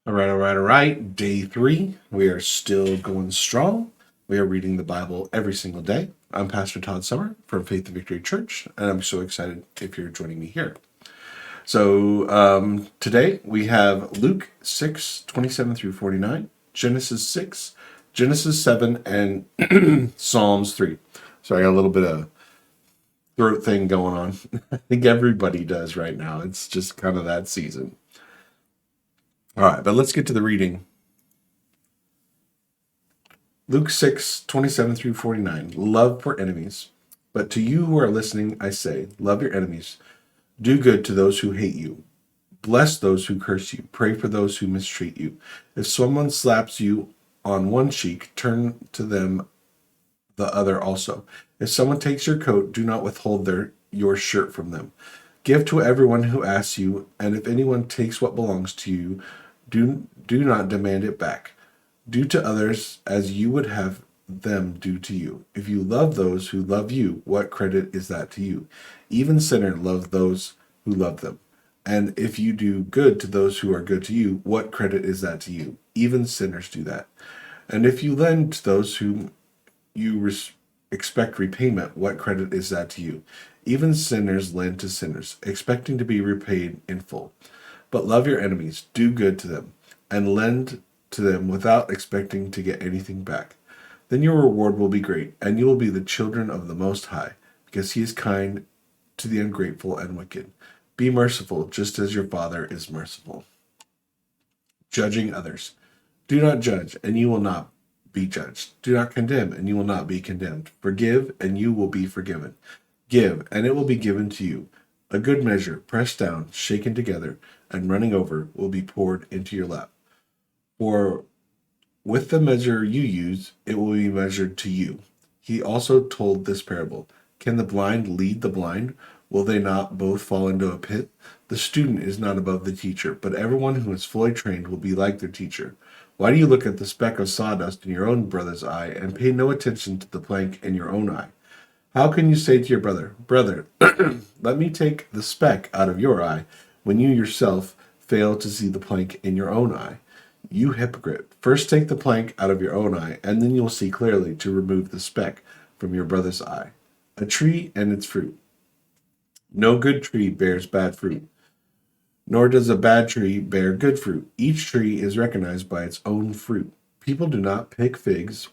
All right. Day 3. We are still going strong. We are reading the Bible every single day. I'm Pastor Todd Summer from Faith and Victory Church, and I'm so excited if you're joining me here. So today we have Luke 6:27 through 49, Genesis 6, Genesis 7, and Psalms 3. So I got a little bit of throat thing going on. I think everybody does right now. It's just kind of that season. All right, but let's get to the reading. Luke 6:27 through 49. Love for enemies. But to you who are listening, I say, love your enemies. Do good to those who hate you. Bless those who curse you. Pray for those who mistreat you. If someone slaps you on one cheek, turn to them the other also. If someone takes your coat, do not withhold your shirt from them. Give to everyone who asks you, and if anyone takes what belongs to you, do not demand it back. Do to others as you would have them do to you. If you love those who love you, what credit is that to you? Even sinners love those who love them. And if you do good to those who are good to you, what credit is that to you? Even sinners do that. And if you lend to those whom you expect repayment, what credit is that to you? Even sinners lend to sinners, expecting to be repaid in full. But love your enemies, do good to them, and lend to them without expecting to get anything back. Then your reward will be great, and you will be the children of the Most High, because he is kind to the ungrateful and wicked. Be merciful, just as your Father is merciful. Judging others. Do not judge, and you will not be judged. Do not condemn, and you will not be condemned. Forgive, and you will be forgiven. Give, and it will be given to you. A good measure, pressed down, shaken together, and running over, will be poured into your lap. For with the measure you use, it will be measured to you. He also told this parable. Can the blind lead the blind? Will they not both fall into a pit? The student is not above the teacher, but everyone who is fully trained will be like their teacher. Why do you look at the speck of sawdust in your own brother's eye and pay no attention to the plank in your own eye? How can you say to your brother, Brother, let me take the speck out of your eye, when you yourself fail to see the plank in your own eye? You hypocrite, first take the plank out of your own eye, and then you'll see clearly to remove the speck from your brother's eye. A tree and its fruit. No good tree bears bad fruit, nor does a bad tree bear good fruit. Each tree is recognized by its own fruit. People do not pick figs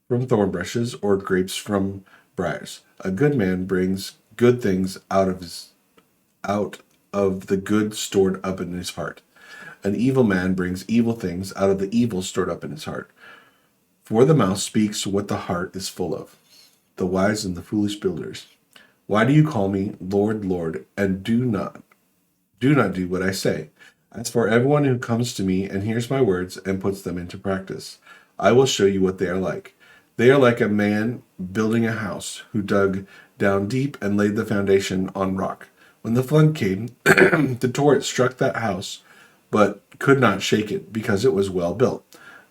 from thorn bushes or grapes from briars. A good man brings good things out of the good stored up in his heart. An evil man brings evil things out of the evil stored up in his heart. For the mouth speaks what the heart is full of. The wise and the foolish builders. Why do you call me Lord, Lord, and do not do what I say? As for everyone who comes to me and hears my words and puts them into practice, I will show you what they are like. They are like a man building a house who dug down deep and laid the foundation on rock. When the flood came, the torrent struck that house, but could not shake it because it was well built.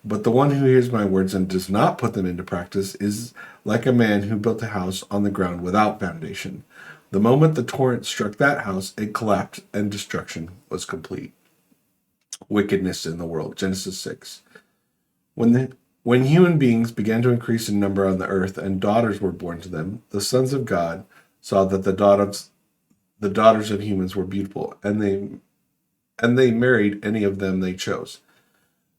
But the one who hears my words and does not put them into practice is like a man who built a house on the ground without foundation. The moment the torrent struck that house, it collapsed and destruction was complete. Wickedness in the world. Genesis 6. When human beings began to increase in number on the earth and daughters were born to them, the sons of God saw that the daughters of humans were beautiful, and they married any of them they chose.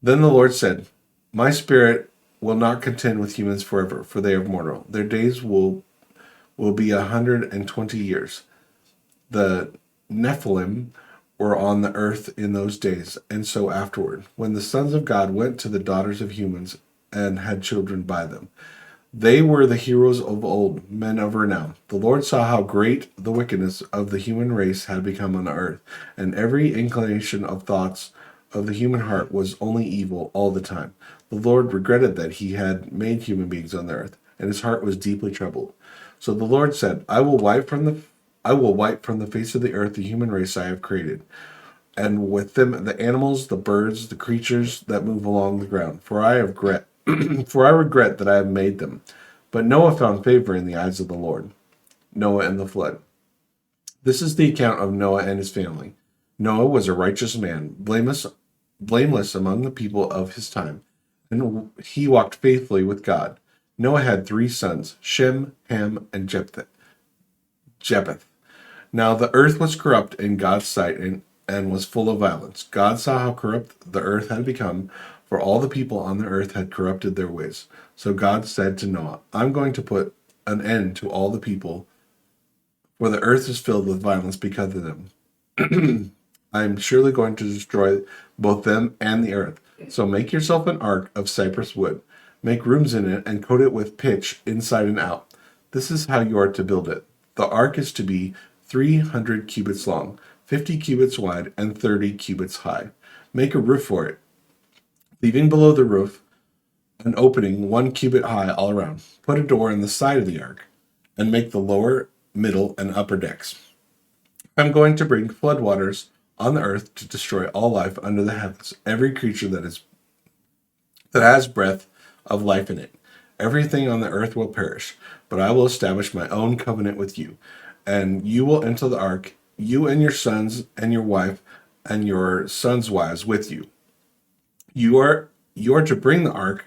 Then the Lord said, My spirit will not contend with humans forever, for they are mortal. Their days will be 120 years. The Nephilim were on the earth in those days, and so afterward, when the sons of God went to the daughters of humans and had children by them. They were the heroes of old, men of renown. The Lord saw how great the wickedness of the human race had become on the earth, and every inclination of thoughts of the human heart was only evil all the time. The Lord regretted that he had made human beings on the earth, and his heart was deeply troubled. So the Lord said, I will wipe from the face of the earth the human race I have created, and with them the animals, the birds, the creatures that move along the ground. For I regret that I have made them. But Noah found favor in the eyes of the Lord. Noah and the flood. This is the account of Noah and his family. Noah was a righteous man, blameless blameless among the people of his time, and he walked faithfully with God. Noah had 3 sons, Shem, Ham, and Japheth. Now the earth was corrupt in God's sight and was full of violence. God saw how corrupt the earth had become, for all the people on the earth had corrupted their ways. So God said to Noah, I'm going to put an end to all the people, for the earth is filled with violence because of them. I am surely going to destroy both them and the earth. So make yourself an ark of cypress wood. Make rooms in it and coat it with pitch inside and out. This is how you are to build it. The ark is to be 300 cubits long, 50 cubits wide, and 30 cubits high. Make a roof for it, leaving below the roof an opening 1 cubit high all around. Put a door in the side of the ark, and make the lower, middle, and upper decks. I'm going to bring floodwaters on the earth to destroy all life under the heavens, every creature that has breath of life in it. Everything on the earth will perish, but I will establish my own covenant with you, and you will enter the ark, you and your sons and your wife and your sons' wives with you. You are to bring the ark,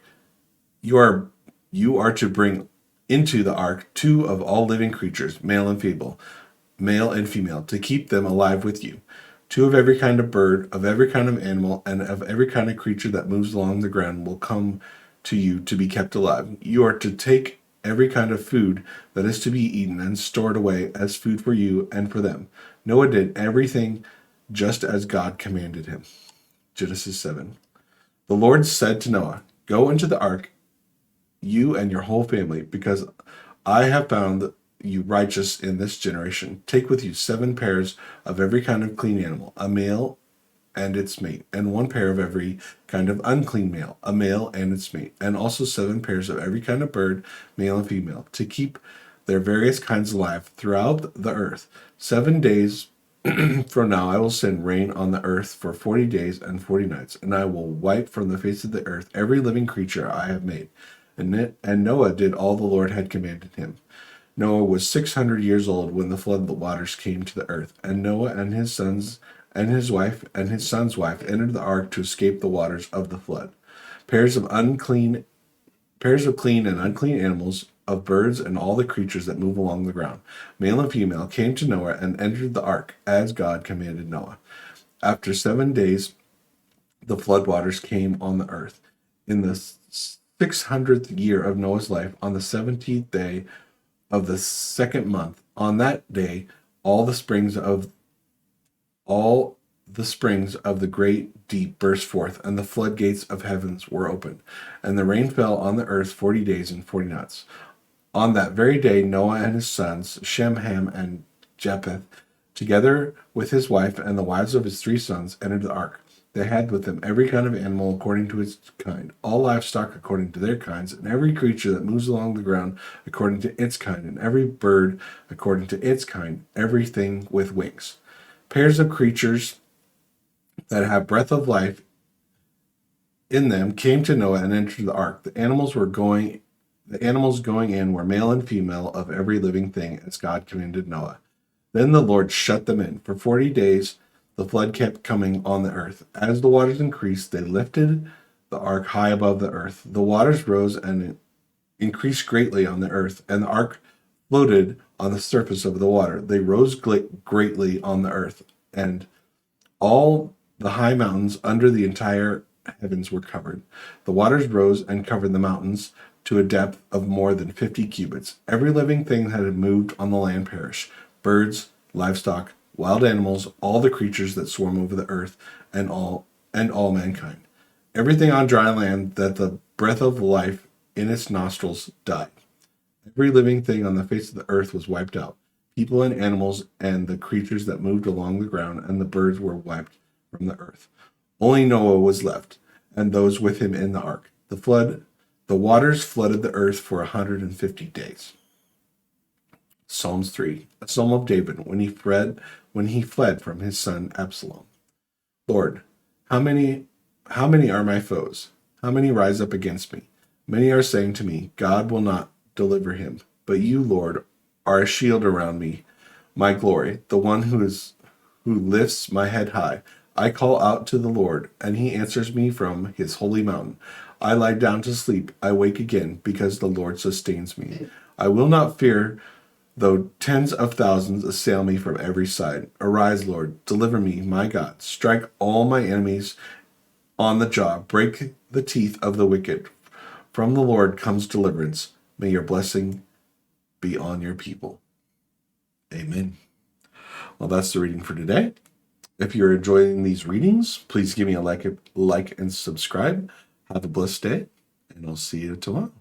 you are to bring into the ark 2 of all living creatures, male and female, to keep them alive with you. 2 of every kind of bird, of every kind of animal, and of every kind of creature that moves along the ground will come to you to be kept alive. You are to take every kind of food that is to be eaten and stored away as food for you and for them. Noah did everything just as God commanded him. Genesis 7. The Lord said to Noah, Go into the ark, you and your whole family, because I have found you righteous in this generation. Take with you 7 pairs of every kind of clean animal, a male and its mate, and 1 pair of every kind of unclean male, a male and its mate, and also 7 pairs of every kind of bird, male and female, to keep their various kinds alive throughout the earth. 7 days from now I will send rain on the earth for 40 days and 40 nights, and I will wipe from the face of the earth every living creature I have made. And Noah did all the Lord had commanded him. Noah was 600 years old when the flood waters came to the earth, and Noah and his sons and his wife and his son's wife entered the ark to escape the waters of the flood. Pairs of clean and unclean animals, of birds and all the creatures that move along the ground, male and female, came to Noah and entered the ark, as God commanded Noah. After 7 days, the flood waters came on the earth. In the 600th year of Noah's life, on the 17th day of the 2nd month, on that day, all the springs of the great deep burst forth, and the floodgates of heavens were opened, and the rain fell on the earth 40 days and 40 nights. On that very day, Noah and his sons, Shem, Ham, and Japheth, together with his wife and the wives of his 3 sons, entered the ark. They had with them every kind of animal according to its kind, all livestock according to their kinds, and every creature that moves along the ground according to its kind, and every bird according to its kind, everything with wings. Pairs of creatures that have breath of life in them came to Noah and entered the ark. The animals going in were male and female of every living thing, as God commanded Noah. Then the Lord shut them in. For 40 days the flood kept coming on the earth. As the waters increased, they lifted the ark high above the earth. The waters rose and increased greatly on the earth, and the ark floated on the surface of the water. They rose greatly on the earth, and all the high mountains under the entire heavens were covered. The waters rose and covered the mountains to a depth of more than 50 cubits. Every living thing that had moved on the land perished: birds, livestock, wild animals, all the creatures that swarm over the earth, and all mankind. Everything on dry land that the breath of life in its nostrils died. Every living thing on the face of the earth was wiped out. People and animals and the creatures that moved along the ground and the birds were wiped from the earth. Only Noah was left, and those with him in the ark. The waters flooded the earth for 150 days. Psalms 3, a psalm of David when he fled from his son Absalom. Lord, how many are my foes? How many rise up against me? Many are saying to me, God will not deliver him. But you, Lord, are a shield around me, my glory, the one who lifts my head high. I call out to the Lord, and he answers me from his holy mountain. I lie down to sleep. I wake again because the Lord sustains me. I will not fear, though tens of thousands assail me from every side. Arise, Lord, deliver me, my God. Strike all my enemies on the jaw. Break the teeth of the wicked. From the Lord comes deliverance. May your blessing be on your people. Amen. Well, that's the reading for today. If you're enjoying these readings, please give me a like and subscribe. Have a blessed day, and I'll see you tomorrow.